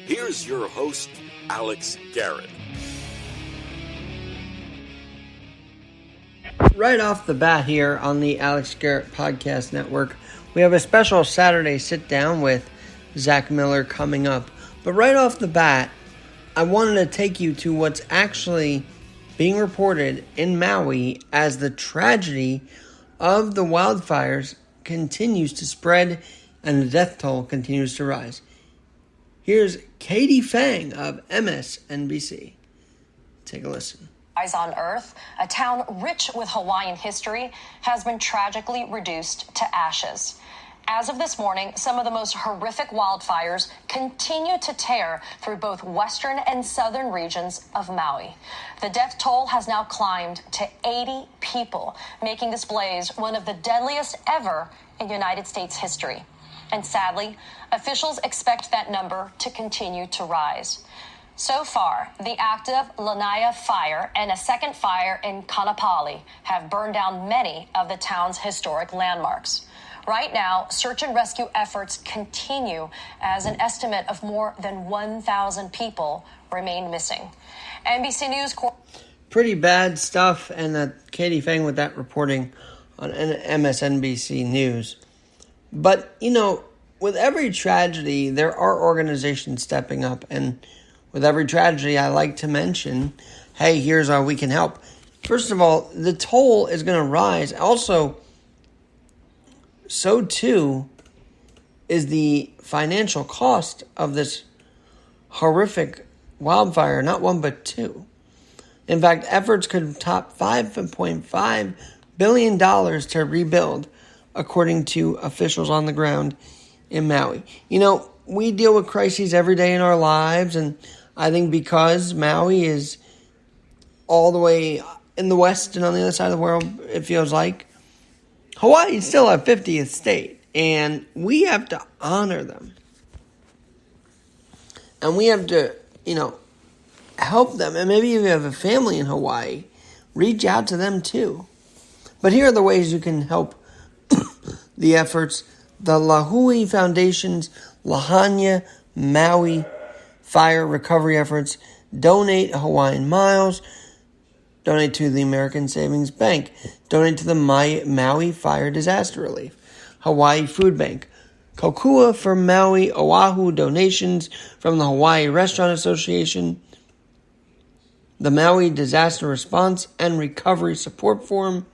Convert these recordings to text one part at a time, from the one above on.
Here's your host, Alex Garrett. Right off the bat here on the Alex Garrett Podcast Network, we have a special Saturday sit-down with Zach Miller coming up. But right off the bat, I wanted to take you to what's actually being reported in Maui as the tragedy of the wildfires continues to spread and the death toll continues to rise. Here's Katie Fang of MSNBC. Take a listen. Eyes on Earth, a town rich with Hawaiian history, has been tragically reduced to ashes. As of this morning, some of the most horrific wildfires continue to tear through both western and southern regions of Maui. The death toll has now climbed to 80 people, making this blaze one of the deadliest ever in United States history. And sadly, officials expect that number to continue to rise. So far, the active Lanai fire and a second fire in Kanapali have burned down many of the town's historic landmarks. Right now, search and rescue efforts continue as an estimate of more than 1,000 people remain missing. NBC News... Pretty bad stuff, and Katie Fang with that reporting on MSNBC News. But, with every tragedy, there are organizations stepping up, and with every tragedy, I like to mention, hey, here's how we can help. First of all, the toll is going to rise. Also, so too is the financial cost of this horrific wildfire, not one but two. In fact, efforts could top $5.5 billion to rebuild, according to officials on the ground in Maui. We deal with crises every day in our lives, and I think because Maui is all the way in the west and on the other side of the world, it feels like, Hawaii is still our 50th state, and we have to honor them. And we have to, help them. And maybe if you have a family in Hawaii, reach out to them too. But here are the ways you can help the efforts. The Lahui Foundation's Lahaina Maui fire recovery efforts. Donate Hawaiian Miles. Donate to the American Savings Bank. Donate to the Maui Fire Disaster Relief. Hawaii Food Bank. Kokua for Maui Oahu donations from the Hawaii Restaurant Association. The Maui Disaster Response and Recovery Support Forum.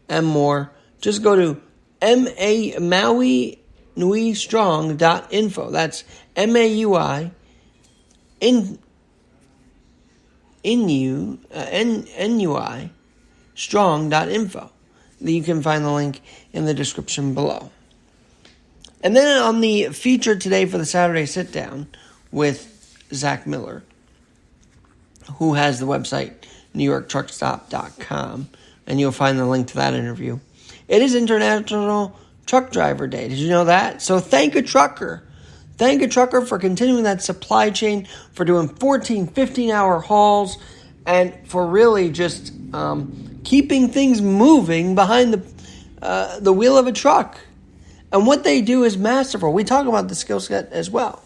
And more. Just go to mauinuistrong.info. That's MAUI NUI strong.info. You can find the link in the description below. And then on the feature today for the Saturday sit down with Zach Miller, who has the website newyorktruckstop.com, and you'll find the link to that interview. It is International Truck Driver Day. Did you know that? So thank a trucker. Thank a trucker for continuing that supply chain, for doing 14, 15-hour hauls, and for really just keeping things moving behind the wheel of a truck. And what they do is masterful. We talk about the skill set as well.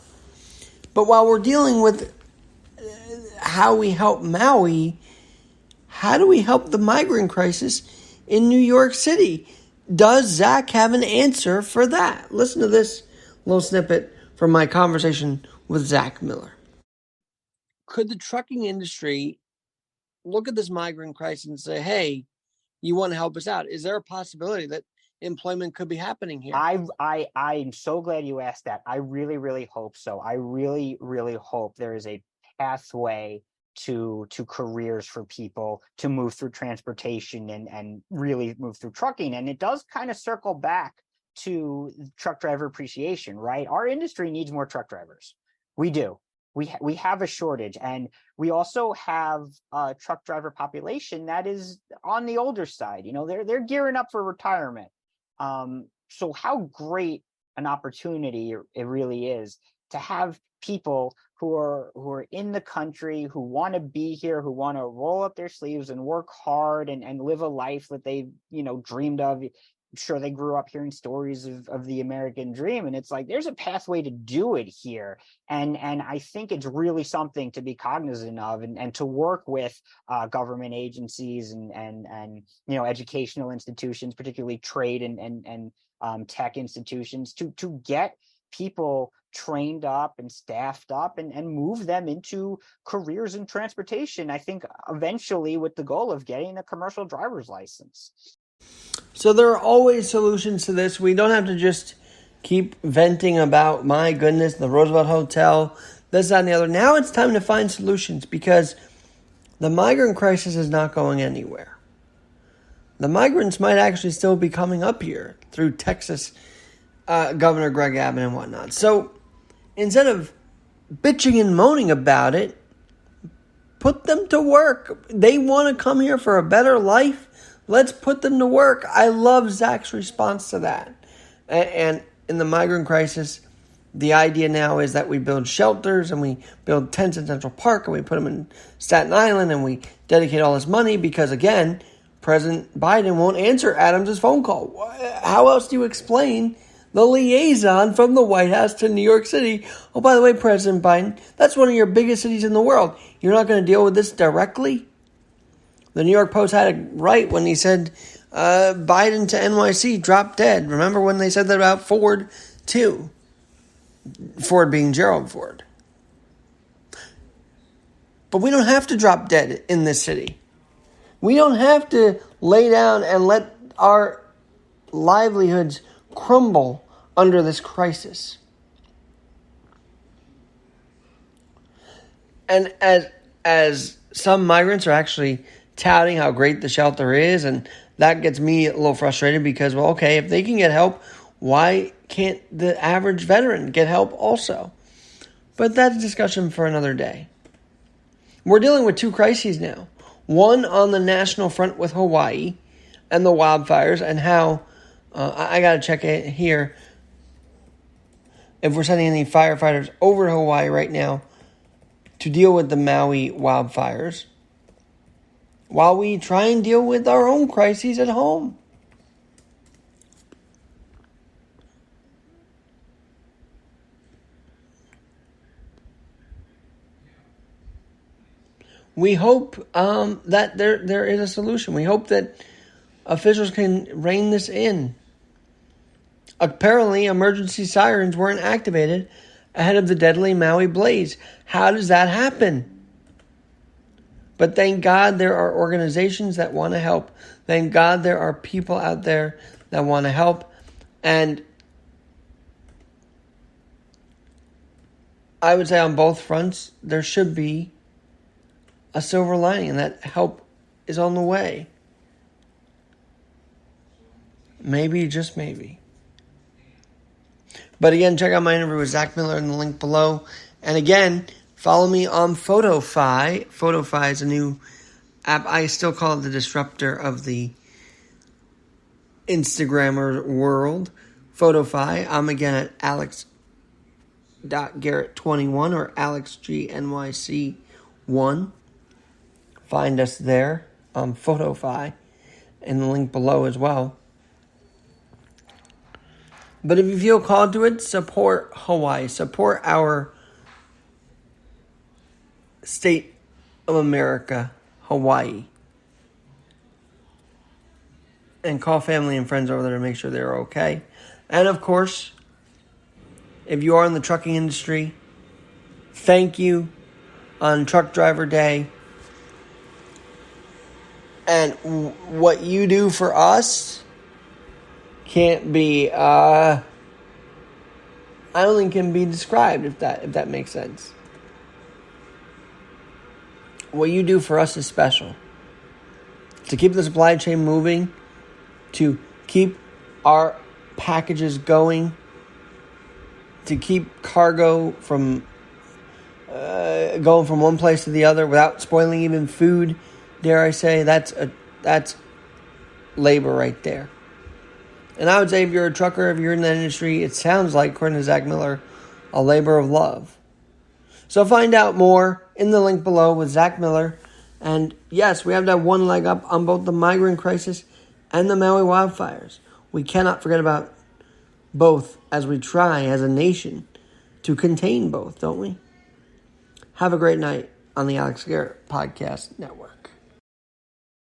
But while we're dealing with how we help Maui, how do we help the migrant crisis in New York City? Does Zach have an answer for that? Listen to this little snippet from my conversation with Zach Miller. Could the trucking industry look at this migrant crisis and say, hey, you want to help us out? Is there a possibility that employment could be happening here? I'm so glad you asked that. I really, really hope so. I really, really hope there is a pathway to careers for people to move through transportation and really move through trucking. And it does kind of circle back to truck driver appreciation, right? Our industry needs more truck drivers. We do. We have a shortage, and we also have a truck driver population that is on the older side. They're gearing up for retirement. So how great an opportunity it really is to have people who are in the country, who want to be here, who want to roll up their sleeves and work hard and live a life that they dreamed of, sure they grew up hearing stories of the American dream, and it's like there's a pathway to do it here. And I think it's really something to be cognizant of, and to work with government agencies and educational institutions, particularly trade and tech institutions, to get people trained up and staffed up and move them into careers in transportation. I think eventually with the goal of getting a commercial driver's license. So there are always solutions to this. We don't have to just keep venting about, my goodness, the Roosevelt Hotel, this, that, and the other. Now it's time to find solutions, because the migrant crisis is not going anywhere. The migrants might actually still be coming up here through Texas Governor Greg Abbott and whatnot. So instead of bitching and moaning about it, put them to work. They want to come here for a better life. Let's put them to work. I love Zach's response to that. And in the migrant crisis, the idea now is that we build shelters and we build tents in Central Park and we put them in Staten Island and we dedicate all this money because, again, President Biden won't answer Adams' phone call. How else do you explain the liaison from the White House to New York City? Oh, by the way, President Biden, that's one of your biggest cities in the world. You're not going to deal with this directly? The New York Post had it right when he said Biden to NYC dropped dead. Remember when they said that about Ford, too? Ford being Gerald Ford. But we don't have to drop dead in this city. We don't have to lay down and let our livelihoods crumble under this crisis. And as some migrants are actually touting how great the shelter is, and that gets me a little frustrated because, well, okay, if they can get help, why can't the average veteran get help also? But that's a discussion for another day. We're dealing with two crises now. One on the national front with Hawaii and the wildfires, and how, I got to check it here, if we're sending any firefighters over to Hawaii right now to deal with the Maui wildfires, while we try and deal with our own crises at home. We hope that there is a solution. We hope that officials can rein this in. Apparently, emergency sirens weren't activated ahead of the deadly Maui blaze. How does that happen? But thank God there are organizations that want to help. Thank God there are people out there that want to help. And I would say on both fronts, there should be a silver lining, and that help is on the way. Maybe, just maybe. But again, check out my interview with Zach Miller in the link below. And again, follow me on PhotoFi. PhotoFi is a new app. I still call it the disruptor of the Instagrammer world. PhotoFi. I'm again at alex.garrett21 or alexgnyc1. Find us there on PhotoFi in the link below as well. But if you feel called to it, support Hawaii. Support our state of America, Hawaii. And call family and friends over there to make sure they're okay. And of course, if you are in the trucking industry, thank you on Truck Driver Day. And what you do for us can't be, I don't think can be described, if that makes sense. What you do for us is special. To keep the supply chain moving, to keep our packages going, to keep cargo from going from one place to the other without spoiling even food, dare I say, that's labor right there. And I would say if you're a trucker, if you're in that industry, it sounds like, according to Zach Miller, a labor of love. So find out more in the link below with Zach Miller. And yes, we have that one leg up on both the migrant crisis and the Maui wildfires. we cannot forget about both as we try as a nation to contain both, don't we? Have a great night on the Alex Garrett Podcast Network.